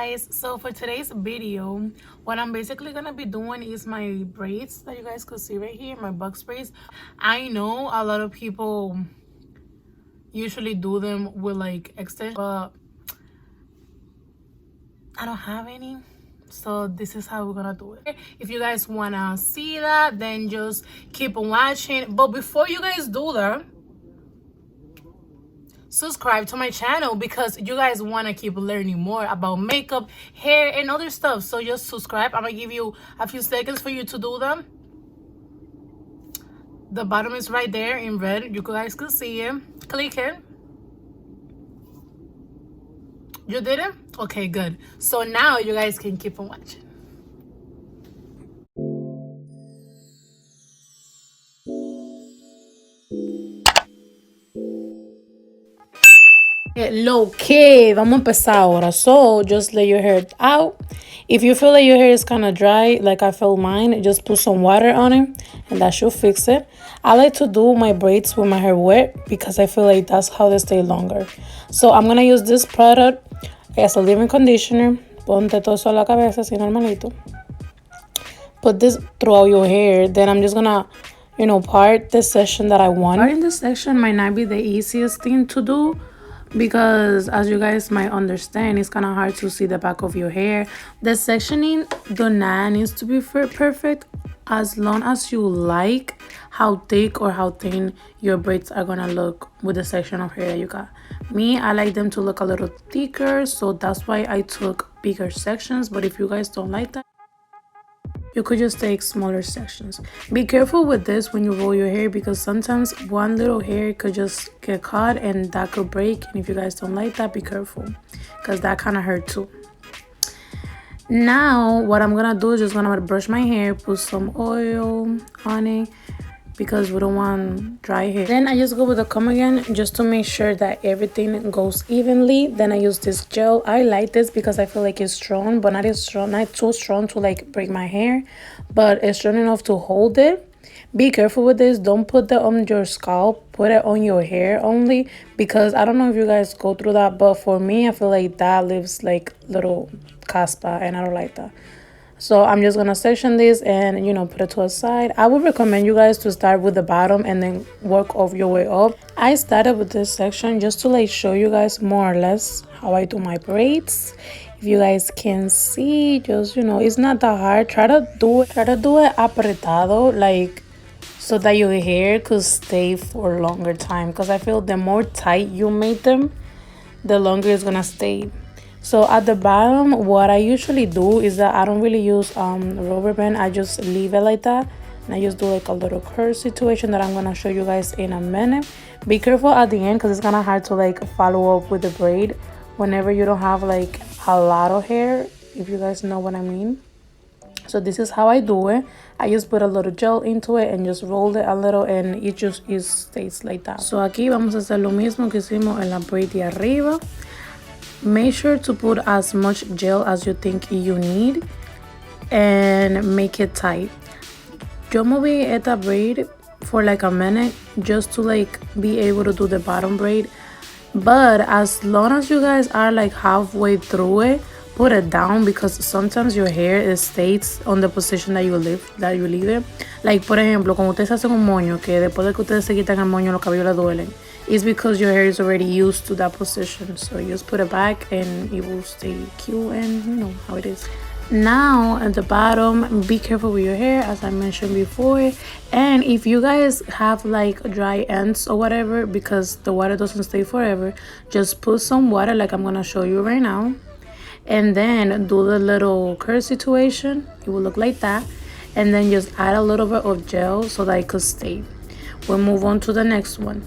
guys, so for today's video, what I'm basically gonna be doing is my braids that you guys could see right here, my box braids. I know a lot of people usually do them with like extensions, but I don't have any, so this is how we're gonna do it. If you guys wanna see that, then just keep on watching. But before you guys do that, subscribe to my channel because you guys want to keep learning more about makeup, hair, and other stuff. So just subscribe. I'm gonna give you a few seconds for you to do them. The bottom is right there in red, you guys can see it. Click it. You did it? Okay, good. So now you guys can keep on watching. Low key, vamos a empezar ahora. So just lay your hair out. If you feel like your hair is kind of dry, like I feel mine, just put some water on it and that should fix it. I like to do my braids with my hair wet because I feel like that's how they stay longer. So I'm gonna use this product as a leave-in conditioner. Ponte todo eso a la cabeza así normalito. Put this throughout your hair. Then I'm just gonna, part this section that I want. Parting this section might not be the easiest thing to do, because as you guys might understand, it's kind of hard to see the back of your hair. The sectioning do not needs to be perfect, as long as you like how thick or how thin your braids are gonna look with the section of hair that you got. Me, I like them to look a little thicker, so that's why I took bigger sections. But if you guys don't like that, you could just take smaller sections. Be careful with this when you roll your hair, because sometimes one little hair could just get caught and that could break. And if you guys don't like that, be careful, because that kind of hurt too. Now what I'm gonna do is just gonna brush my hair, put some oil on it because we don't want dry hair. Then I just go with the comb again just to make sure that everything goes evenly. Then I use this gel. I like this because I feel like it's strong, but not too strong to like break my hair, but it's strong enough to hold it. Be careful with this. Don't put that on your scalp, put it on your hair only, because I don't know if you guys go through that, but for me, I feel like that leaves like little caspa and I don't like that. So I'm just gonna section this and put it to a side. I would recommend you guys to start with the bottom and then work of your way up. I started with this section just to like show you guys more or less how I do my braids. If you guys can see, just it's not that hard. Try to do it apretado, like so that your hair could stay for a longer time, because I feel the more tight you make them, the longer it's gonna stay. So at the bottom, what I usually do is that I don't really use rubber band. I just leave it like that, and I just do like a little curl situation that I'm gonna show you guys in a minute. Be careful at the end, because it's kind of hard to like follow up with the braid whenever you don't have like a lot of hair, if you guys know what I mean. So this is how I do it. I just put a little gel into it and just roll it a little, and it stays like that. So aquí vamos a hacer lo mismo que hicimos en la braid de arriba. Make sure to put as much gel as you think you need and make it tight. Yo moví esta braid for like a minute just to like be able to do the bottom braid, but as long as you guys are like halfway through it, put it down, because sometimes your hair stays on the position that you leave it. Like por ejemplo, cuando ustedes hacen un moño, que después de que ustedes se quitan el moño los cabellos les duelen, it's because your hair is already used to that position. So you just put it back and it will stay cute, and you know how it is. Now at the bottom, be careful with your hair, as I mentioned before. And if you guys have like dry ends or whatever, because the water doesn't stay forever, just put some water like I'm gonna show you right now, and then do the little curl situation. It will look like that, and then just add a little bit of gel so that it could stay. We'll move on to the next one.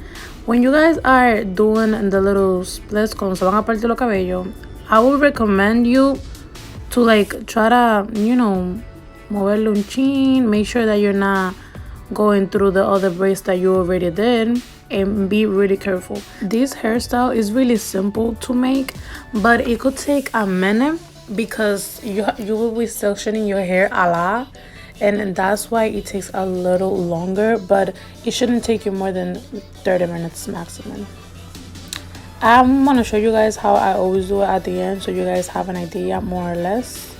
When you guys are doing the little splits cuando se van a partir los cabellos, I would recommend you to like try to moverle un chin. Make sure that you're not going through the other braids that you already did, and be really careful. This hairstyle is really simple to make, but it could take a minute because you will be sectioning your hair a lot, and that's why it takes a little longer, but it shouldn't take you more than 30 minutes maximum. I'm gonna show you guys how I always do it at the end, so you guys have an idea more or less.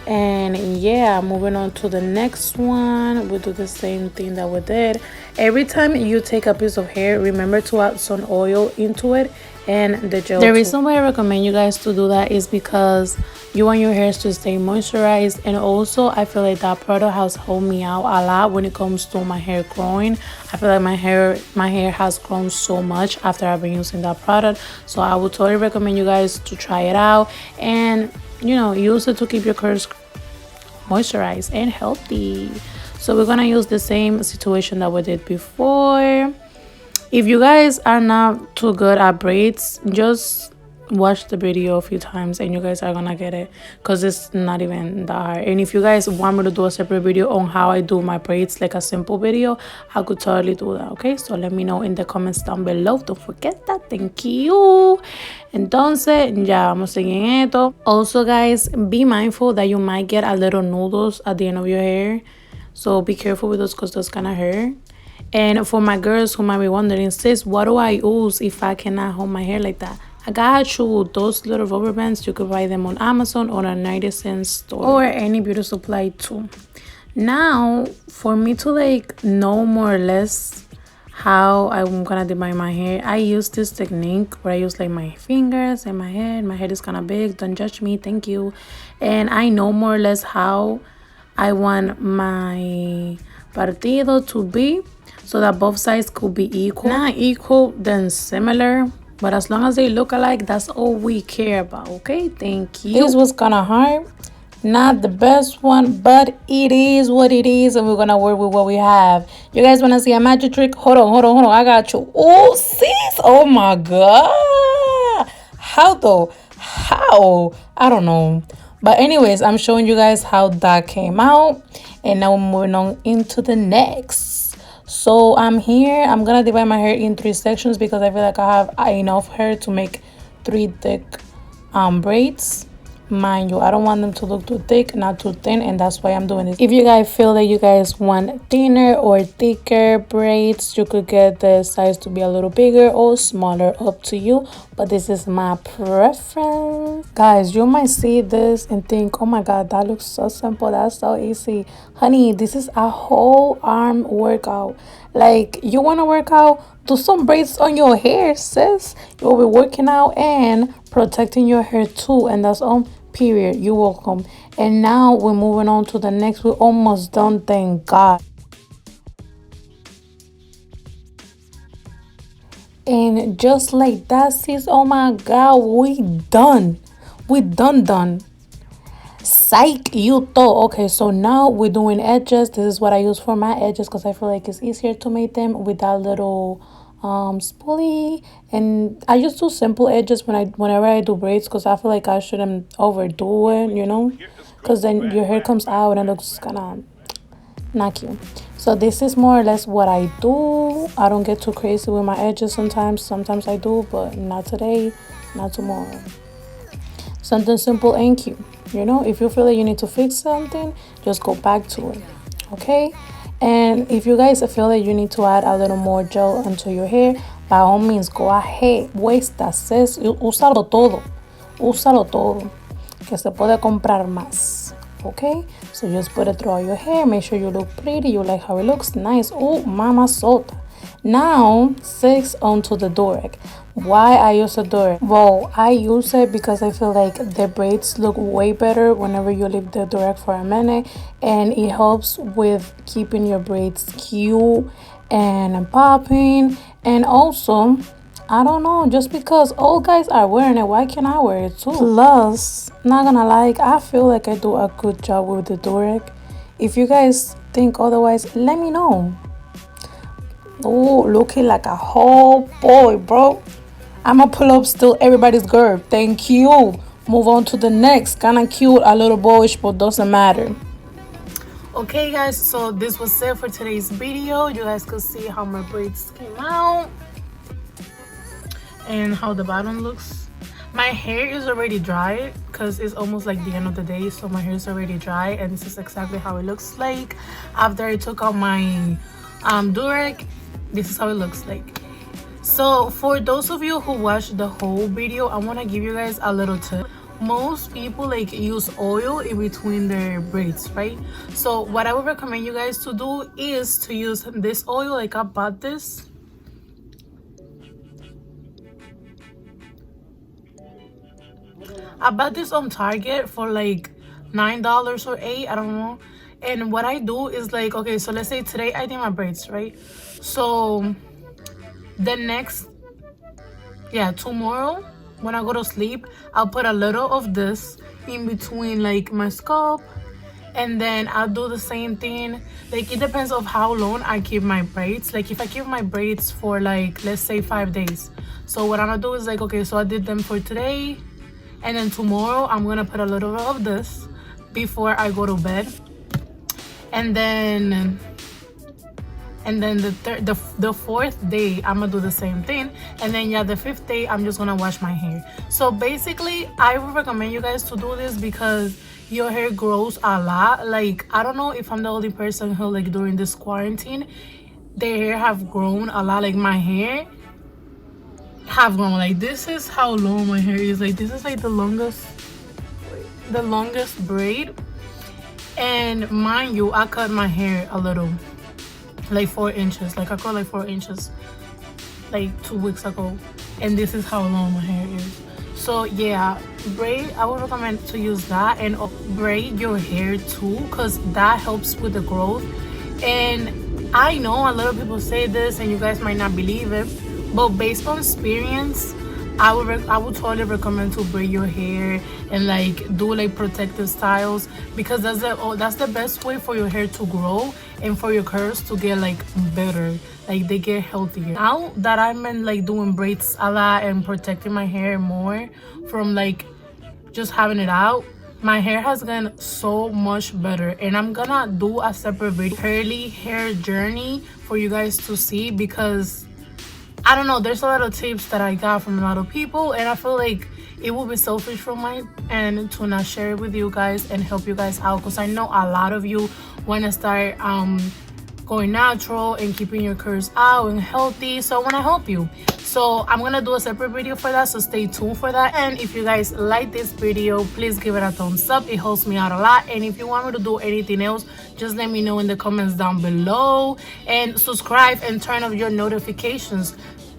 And yeah, moving on to the next one, we do the same thing that we did. Every time you take a piece of hair, remember to add some oil into it and the gel. The reason why I recommend you guys to do that is because you want your hairs to stay moisturized, and also I feel like that product has helped me out a lot when it comes to my hair growing. I feel like my hair has grown so much after I've been using that product, so I would totally recommend you guys to try it out and, you know, use it to keep your curls moisturized and healthy. So we're gonna use the same situation that we did before. If you guys are not too good at braids, just watch the video a few times and you guys are gonna get it, because it's not even that hard. And if you guys want me to do a separate video on how I do my braids, like a simple video, I could totally do that. Okay, so let me know in the comments down below. Don't forget that. Thank you. Entonces ya vamos a seguir en esto. Also guys, be mindful that you might get a little noodles at the end of your hair, so be careful with those because those kind of hurt. And for my girls who might be wondering, sis, what do I use if I cannot hold my hair like that? I got you those little rubber bands. You could buy them on Amazon or a 90-cent store or any beauty supply too. Now, for me to like know more or less how I'm gonna divide my hair, I use this technique where I use like my fingers and my head. My head is kind of big. Don't judge me. Thank you. And I know more or less how I want my partido to be, so that both sides could be equal. Not equal, then similar. But as long as they look alike, that's all we care about, okay? Thank you. This was kind of hard. Not the best one, but it is what it is, and we're going to work with what we have. You guys want to see a magic trick? Hold on. I got you. Oh, sis. Oh, my God. How, though? How? I don't know. But anyways, I'm showing you guys how that came out. And now we're moving on into the next. So I'm here. I'm gonna divide my hair in 3 sections because I feel like I have enough hair to make 3 thick braids. Mind you, I don't want them to look too thick, not too thin, and that's why I'm doing this. If you guys feel that you guys want thinner or thicker braids, you could get the size to be a little bigger or smaller, up to you, but this is my preference. Guys, you might see this and think, oh my god, that looks so simple, that's so easy. Honey, this is a whole arm workout. Like, you want to work out, do some braids on your hair, sis. You'll be working out and protecting your hair too, and that's all. Period. You're welcome. And now we're moving on to the next. We're almost done, thank God. And just like that, sis, oh my god, we done. We done. Psych, you thought. Okay, so now we're doing edges. This is what I use for my edges because I feel like it's easier to make them with that little spoolie. And I just do simple edges whenever I do braids because I feel like I shouldn't overdo it, you know, because then your hair comes out and it looks kind of not cute. So this is more or less what I do. I don't get too crazy with my edges sometimes I do, but not today, not tomorrow. Something simple and cute, you know. If you feel like you need to fix something, just go back to it, okay? And if you guys feel that you need to add a little more gel onto your hair, by all means, go ahead. Waste that, sis. Úsalo todo. Que se puede comprar más. Okay? So just put it throughout your hair. Make sure you look pretty. You like how it looks. Nice. Oh, mama sota. Now, 6 onto the Durag. Why I use a Durag? Well, I use it because I feel like the braids look way better whenever you leave the Durag for a minute, and it helps with keeping your braids cute and popping. And also, I don't know, just because all guys are wearing it, why can't I wear it too? Plus, not gonna lie, I feel like I do a good job with the Durag. If you guys think otherwise, let me know. Oh, looking like a whole boy, bro. I'ma pull up still everybody's girl. Thank you. Move on to the next. Kinda cute, a little boyish, but doesn't matter. Okay, guys, so this was it for today's video. You guys could see how my braids came out and how the bottom looks. My hair is already dry because it's almost like the end of the day, so my hair is already dry, and this is exactly how it looks like after I took out my Durag. This is how it looks like. So for those of you who watched the whole video, I want to give you guys a little tip. Most people like use oil in between their braids, right? So what I would recommend you guys to do is to use this oil. Like I bought this. I bought this on Target for like $9 or $8, I don't know. And what I do is like, okay, so let's say today I did my braids, right? So the next, yeah, tomorrow when I go to sleep, I'll put a little of this in between like my scalp, and then I'll do the same thing. Like it depends of how long I keep my braids. Like if I keep my braids for like, let's say 5 days, so what I'm gonna do is like, okay, so I did them for today, and then tomorrow I'm gonna put a little bit of this before I go to bed, and then the fourth day I'm gonna do the same thing, and then yeah, the fifth day I'm just gonna wash my hair. So basically I would recommend you guys to do this because your hair grows a lot. Like I don't know if I'm the only person who like during this quarantine their hair have grown a lot. Like my hair have grown. Like this is how long my hair is. Like this is like the longest braid, and mind you, I cut my hair a little, like 4 inches. Like I cut like 4 inches like 2 weeks ago, and this is how long my hair is. So yeah, braid, I would recommend to use that, and braid your hair too, because that helps with the growth. And I know a lot of people say this and you guys might not believe it, but based on experience, I would totally recommend to braid your hair and like do like protective styles, because that's the best way for your hair to grow and for your curls to get like better, like they get healthier. Now that I'm in like doing braids a lot and protecting my hair more from like just having it out, my hair has gotten so much better, and I'm gonna do a separate video, curly hair journey, for you guys to see, because I don't know, there's a lot of tips that I got from a lot of people, and I feel like it would be selfish from my end to not share it with you guys and help you guys out, because I know a lot of you want to start going natural and keeping your curls out and healthy, so I want to help you. So I'm gonna do a separate video for that, so stay tuned for that. And if you guys like this video, please give it a thumbs up, it helps me out a lot. And if you want me to do anything else, just let me know in the comments down below, and subscribe and turn on your notifications.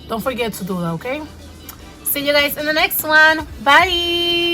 Don't forget to do that, okay? See you guys in the next one. Bye.